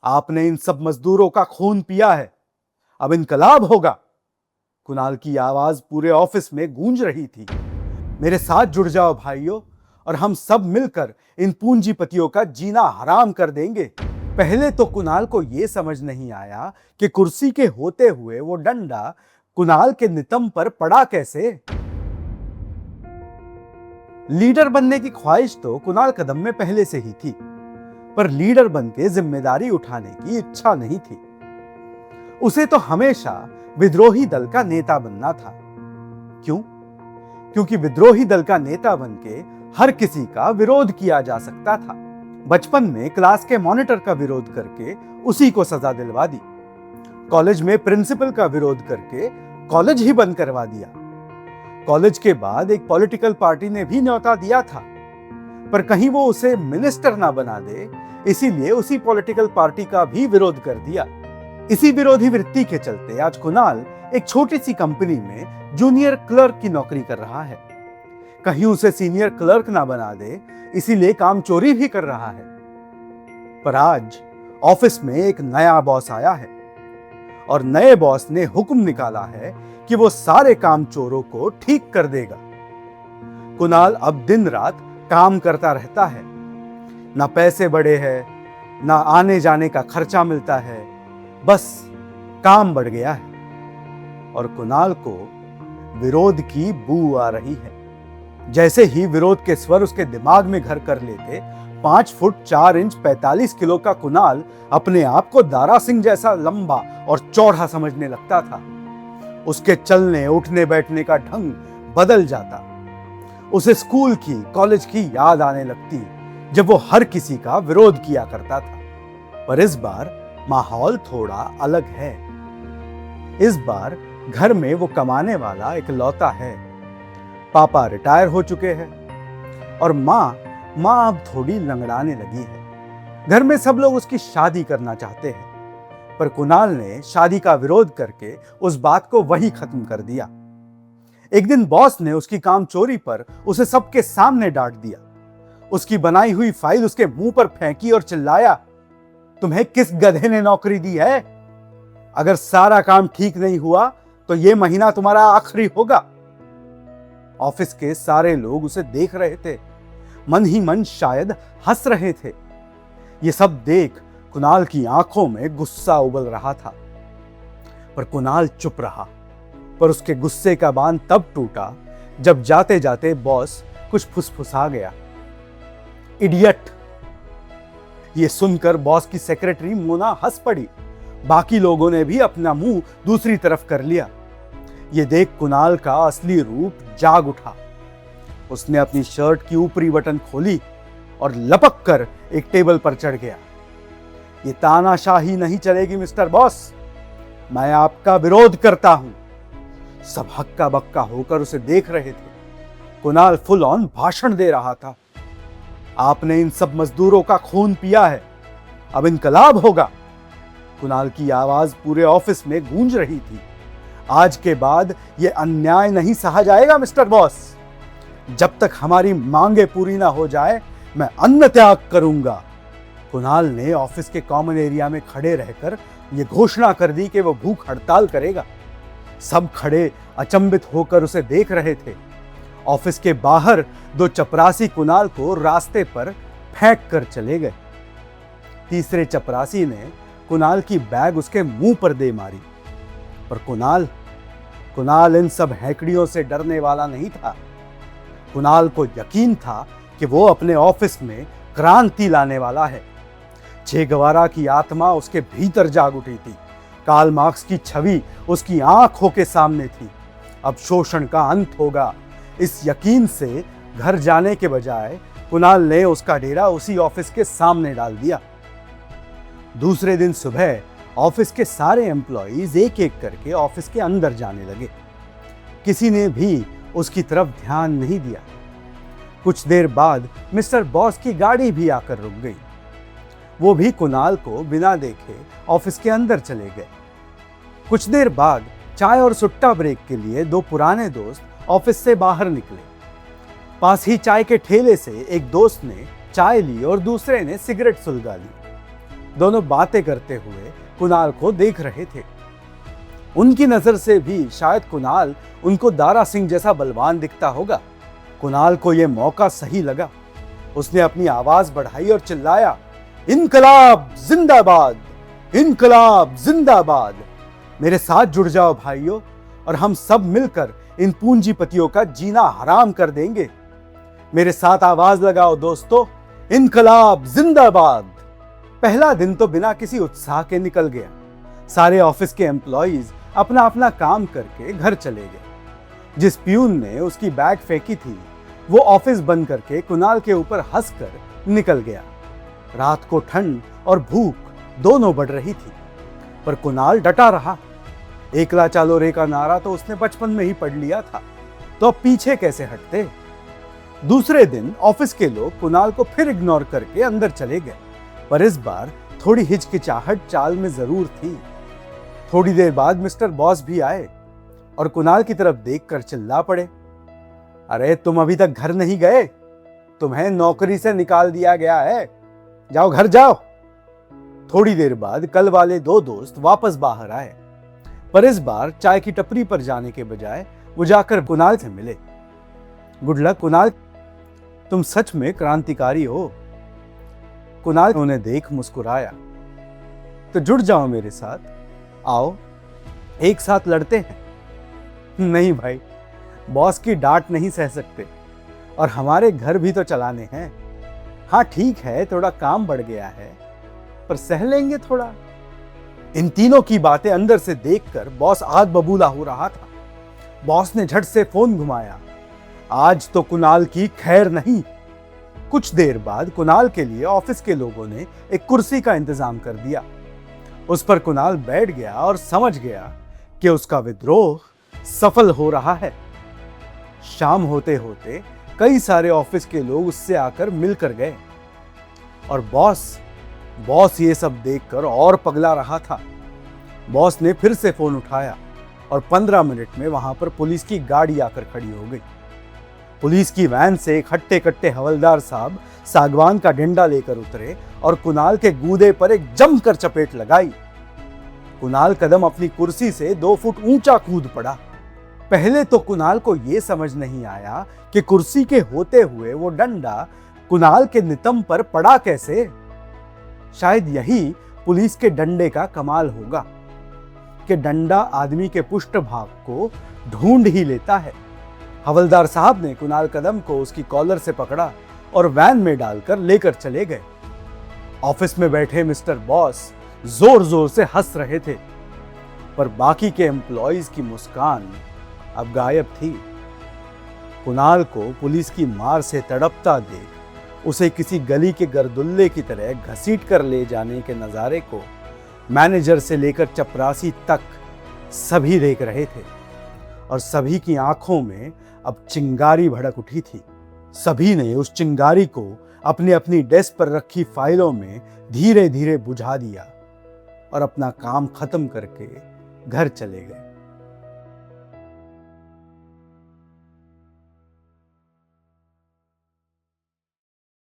आपने इन सब मजदूरों का खून पिया है, अब इनकलाब होगा। कुणाल की आवाज पूरे ऑफिस में गूंज रही थी। मेरे साथ जुड़ जाओ भाइयों, और हम सब मिलकर इन पूंजीपतियों का जीना हराम कर देंगे। पहले तो कुणाल को यह समझ नहीं आया कि कुर्सी के होते हुए वो डंडा कुणाल के नितंब पर पड़ा कैसे। लीडर बनने की ख्वाहिश तो कुणाल कदम में पहले से ही थी, पर लीडर बनके जिम्मेदारी उठाने की इच्छा नहीं थी। उसे तो हमेशा विद्रोही दल का नेता बनना था। क्यों? क्योंकि विद्रोही दल का नेता बनके हर किसी का विरोध किया जा सकता था। बचपन में क्लास के मॉनिटर का विरोध करके उसी को सजा दिलवा दी। कॉलेज में प्रिंसिपल का विरोध करके कॉलेज ही बंद करवा दिया। कॉलेज के बाद एक पॉलिटिकल पार्टी ने भी न्योता दिया था, पर कहीं वो उसे मिनिस्टर ना बना दे, इसीलिए उसी पॉलिटिकल पार्टी का भी विरोध कर दिया। इसी विरोधी वृत्ति के चलते आज कुणाल एक छोटी सी कंपनी में जूनियर क्लर्क की नौकरी कर रहा है। कहीं उसे सीनियर क्लर्क ना बना दे, इसीलिए काम चोरी भी कर रहा है। पर आज ऑफिस में एक नया बॉस आया है, और नए बॉस ने हुक्म निकाला है कि वो सारे काम चोरों को ठीक कर देगा। कुणाल अब दिन रात काम करता रहता है। ना पैसे बढ़े हैं, ना आने जाने का खर्चा मिलता है, बस काम बढ़ गया है। और कुणाल को विरोध की बू आ रही है। जैसे ही विरोध के स्वर उसके दिमाग में घर कर लेते, 5 फुट 4 इंच 45 किलो का कुणाल अपने आप को दारा सिंह जैसा लंबा और चौड़ा समझने लगता था। उसके चलने उठने बैठने का ढंग बदल जाता। उसे स्कूल की, कॉलेज की याद आने लगती, जब वो हर किसी का विरोध किया करता था। पर इस बार माहौल थोड़ा अलग है। इस बार घर में वो कमाने वाला इकलौता है। पापा रिटायर हो चुके हैं, और माँ अब थोड़ी लंगड़ाने लगी है। घर में सब लोग उसकी शादी करना चाहते हैं, पर कुणाल ने शादी का विरोध करके उस बात को वहीं खत्म कर दिया। एक दिन बॉस ने उसकी काम चोरी पर उसे सबके सामने डांट दिया। उसकी बनाई हुई फाइल उसके मुंह पर फेंकी और चिल्लाया, तुम्हें किस गधे ने नौकरी दी है? अगर सारा काम ठीक नहीं हुआ तो यह महीना तुम्हारा आखिरी होगा। ऑफिस के सारे लोग उसे देख रहे थे, मन ही मन शायद हंस रहे थे। ये सब देख कुणाल की आंखों में गुस्सा उबल रहा था, पर कुणाल चुप रहा। पर उसके गुस्से का बांध तब टूटा जब जाते जाते बॉस कुछ फुसफुसा गया, इडियट। ये सुनकर बॉस की सेक्रेटरी मोना हंस पड़ी। बाकी लोगों ने भी अपना मुंह दूसरी तरफ कर लिया। ये देख कुणाल का असली रूप जाग उठा। उसने अपनी शर्ट की ऊपरी बटन खोली और लपक कर एक टेबल पर चढ़ गया। ये तानाशाही नहीं चलेगी मिस्टर बॉस, मैं आपका विरोध करता हूं। सब हक्का बक्का होकर उसे देख रहे थे। कुणाल फुल ऑन भाषण दे रहा था। आपने इन सब मजदूरों का खून पिया है, अब इनकलाब होगा। कुणाल की आवाज पूरे ऑफिस में गूंज रही थी। आज के बाद यह अन्याय नहीं सहा जाएगा मिस्टर बॉस। जब तक हमारी मांगे पूरी ना हो जाए, मैं अन्न त्याग करूंगा। कुणाल ने ऑफिस के कॉमन एरिया में खड़े रहकर यह घोषणा कर दी कि वो भूख हड़ताल करेगा। सब खड़े अचंभित होकर उसे देख रहे थे। ऑफिस के बाहर 2 चपरासी कुणाल को रास्ते पर फेंक कर चले गए। तीसरे चपरासी ने कुणाल की बैग उसके मुंह पर दे मारी। पर कुणाल इन सब हैकड़ियों से डरने वाला नहीं था। कुणाल को यकीन था कि वो अपने ऑफिस में क्रांति लाने वाला है। चे गवारा की आत्मा उसके भीतर जाग उठी थी। कार्ल मार्क्स की छवि उसकी आंखों के सामने थी। अब शोषण का अंत होगा। इस यकीन से घर जाने के बजाय कुणाल ने उसका डेरा उसी ऑफिस के सामने डाल दिया। दूसरे दिन सुबह ऑफिस के सारे एम्प्लॉइज एक एक करके ऑफिस के अंदर जाने लगे। किसी ने भी उसकी तरफ ध्यान नहीं दिया। कुछ देर बाद मिस्टर बॉस की गाड़ी भी आकर रुक गई। वो भी कुणाल को बिना देखे ऑफिस के अंदर चले गए। कुछ देर बाद चाय और सुट्टा ब्रेक के लिए 2 पुराने दोस्त ऑफिस से बाहर निकले। पास ही चाय के ठेले से एक दोस्त ने चाय ली और दूसरे ने सिगरेट सुलगा ली। दोनों बातें करते हुए कुणाल को देख रहे थे। उनकी नजर से भी शायद कुणाल उनको दारा सिंह जैसा बलवान दिखता होगा। कुणाल को यह मौका सही लगा। उसने अपनी आवाज बढ़ाई और चिल्लाया, इनकलाब जिंदाबाद, इनकलाब जिंदाबाद। मेरे साथ जुड़ जाओ भाइयों, और हम सब मिलकर इन पूंजीपतियों का जीना हराम कर देंगे। मेरे साथ आवाज लगाओ दोस्तों, इनकलाब जिंदाबाद। पहला दिन तो बिना किसी उत्साह के निकल गया। सारे ऑफिस के एम्प्लॉइज अपना अपना काम करके घर चले गए। जिस प्यून ने उसकी बैग फेंकी थी, वो ऑफिस बंद करके कुणाल के ऊपर हंसकर निकल गया। रात को ठंड और भूख दोनों बढ़ रही थी, पर कुणाल डटा रहा। एकला चालो रे का नारा तो उसने बचपन में ही पढ़ लिया था, तो अब पीछे कैसे हटते। दूसरे दिन ऑफिस के लोग कुणाल को फिर इग्नोर करके अंदर चले गए, पर इस बार थोड़ी हिचकिचाहट चाल में जरूर थी। थोड़ी देर बाद मिस्टर बॉस भी आए और कुणाल की तरफ देखकर चिल्ला पड़े, अरे तुम अभी तक घर नहीं गए? तुम्हें नौकरी से निकाल दिया गया है, जाओ घर जाओ। थोड़ी देर बाद कल वाले दो दोस्त वापस बाहर आए, पर इस बार चाय की टपरी पर जाने के बजाय वो जाकर कुणाल से मिले। गुड लक कुणाल, तुम सच में क्रांतिकारी हो। कुणाल ने उन्हें देख मुस्कुराया, तो जुड़ जाओ मेरे साथ, आओ एक साथ लड़ते हैं। नहीं भाई, बॉस की डांट नहीं सह सकते, और हमारे घर भी तो चलाने हैं। हाँ ठीक है, थोड़ा काम बढ़ गया है, पर सह लेंगे थोड़ा। इन तीनों की बातें अंदर से देखकर बॉस आग बबूला हो रहा था। बॉस ने झट से फोन घुमाया, आज तो कुणाल की खैर नहीं। कुछ देर बाद कुणाल के लिए ऑफिस के लोगों ने एक कुर्सी का इंतजाम कर दिया। उस पर कुणाल बैठ गया और समझ गया कि उसका विद्रोह सफल हो रहा है। शाम होते होते कई सारे ऑफिस के लोग उससे आकर मिलकर गए, और बॉस ये सब देखकर और पगला रहा था। बॉस ने फिर से फोन उठाया और 15 मिनट में वहां पर पुलिस की गाड़ी आकर खड़ी हो गई। पुलिस की वैन से एक हट्टे कट्टे हवलदार साहब सागवान का डंडा लेकर उतरे और कुणाल के गूदे पर एक जमकर चपेट लगाई। कुणाल कदम अपनी कुर्सी से 2 फुट ऊंचा कूद पड़ा। पहले तो कुणाल को यह समझ नहीं आया कि कुर्सी के होते हुए वो डंडा कुणाल के नितंब पर पड़ा कैसे। शायद यही पुलिस के डंडे का कमाल होगा कि डंडा आदमी के पृष्ठ भाग को ढूंढ ही लेता है। हवलदार साहब ने कुणाल कदम को उसकी कॉलर से पकड़ा और वैन में डालकर लेकर चले गए। ऑफिस में बैठे मिस्टर बॉस जोर जोर से हंस रहे थे, पर बाकी के एम्प्लॉइज की मुस्कान अब गायब थी। कुणाल को पुलिस की मार से तड़पता देख उसे किसी गली के गर्दुल्ले की तरह घसीट कर ले जाने के नजारे को मैनेजर से लेकर चपरासी तक सभी देख रहे थे, और सभी की आंखों में अब चिंगारी भड़क उठी थी। सभी ने उस चिंगारी को अपनी अपनी डेस्क पर रखी फाइलों में धीरे धीरे बुझा दिया और अपना काम खत्म करके घर चले गए।